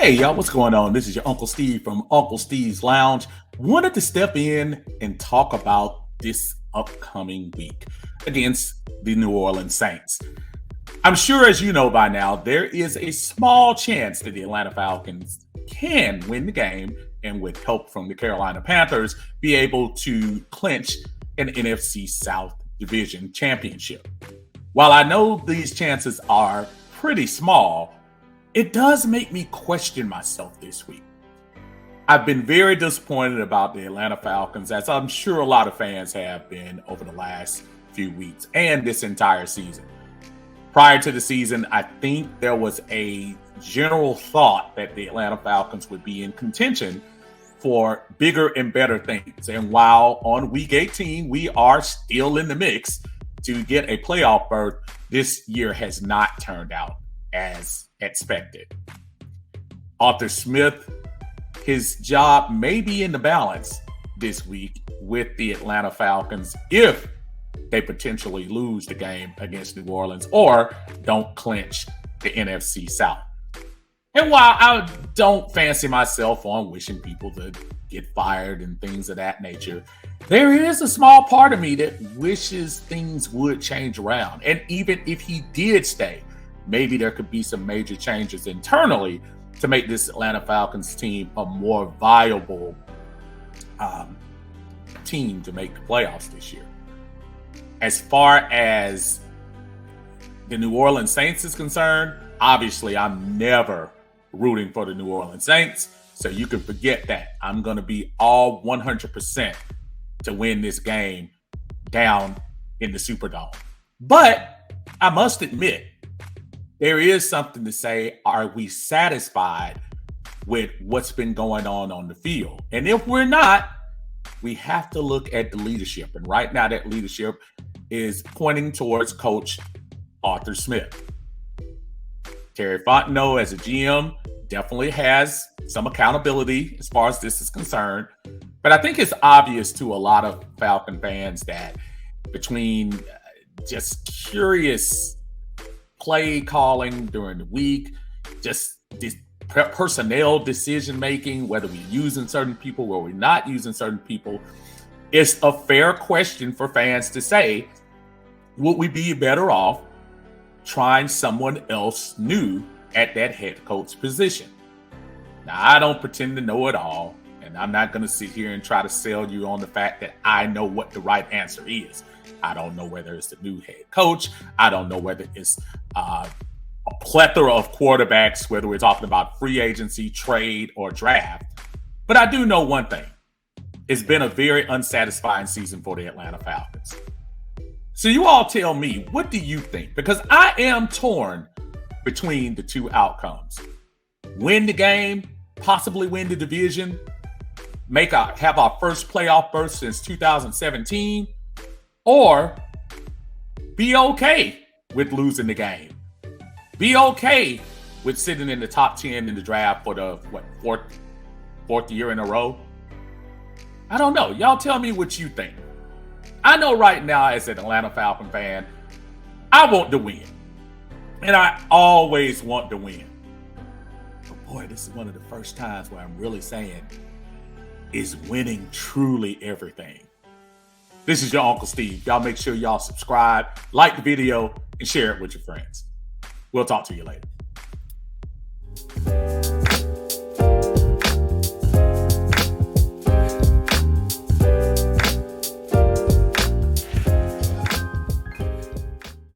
Hey, y'all, what's going on? This is your Uncle Steve from Uncle Steve's Lounge. Wanted to step in and talk about this upcoming week against the New Orleans Saints. I'm sure, as you know by now, there is a small chance that the Atlanta Falcons can win the game and, with help from the Carolina Panthers, be able to clinch an NFC South Division championship. While I know these chances are pretty small, it does make me question myself this week. I've been very disappointed about the Atlanta Falcons, as I'm sure a lot of fans have been over the last few weeks and this entire season. Prior to the season, I think there was a general thought that the Atlanta Falcons would be in contention for bigger and better things. And while on week 18, we are still in the mix to get a playoff berth, this year has not turned out as expected. Arthur Smith, his job may be in the balance this week with the Atlanta Falcons if they potentially lose the game against New Orleans or don't clinch the NFC South. And while I don't fancy myself on wishing people to get fired and things of that nature, there is a small part of me that wishes things would change around. And even if he did stay, maybe there could be some major changes internally to make this Atlanta Falcons team a more viable team to make the playoffs this year. As far as the New Orleans Saints is concerned, obviously I'm never rooting for the New Orleans Saints, so you can forget that. I'm going to be all 100% to win this game down in the Superdome. But I must admit, there is something to say, are we satisfied with what's been going on the field? And if we're not, we have to look at the leadership. And right now that leadership is pointing towards Coach Arthur Smith. Terry Fontenot, as a GM, definitely has some accountability as far as this is concerned. But I think it's obvious to a lot of Falcon fans that between just curious play calling during the week, just this personnel decision making, whether we're using certain people or we're not using certain people, it's a fair question for fans to say, would we be better off trying someone else new at that head coach position? Now, I don't pretend to know it all, and I'm not going to sit here and try to sell you on the fact that I know what the right answer is. I don't know whether it's the new head coach. I don't know whether it's a plethora of quarterbacks, whether we're talking about free agency, trade, or draft. But I do know one thing. It's been a very unsatisfying season for the Atlanta Falcons. So you all tell me, what do you think? Because I am torn between the two outcomes. Win the game, possibly win the division, have our first playoff berth since 2017, or be okay with losing the game. Be okay with sitting in the top 10 in the draft for the fourth year in a row. I don't know. Y'all tell me what you think. I know right now, as an Atlanta Falcon fan, I want to win. And I always want to win. But boy, this is one of the first times where I'm really saying, is winning truly everything? This is your Uncle Steve. Y'all make sure y'all subscribe, like the video, and share it with your friends. We'll talk to you later.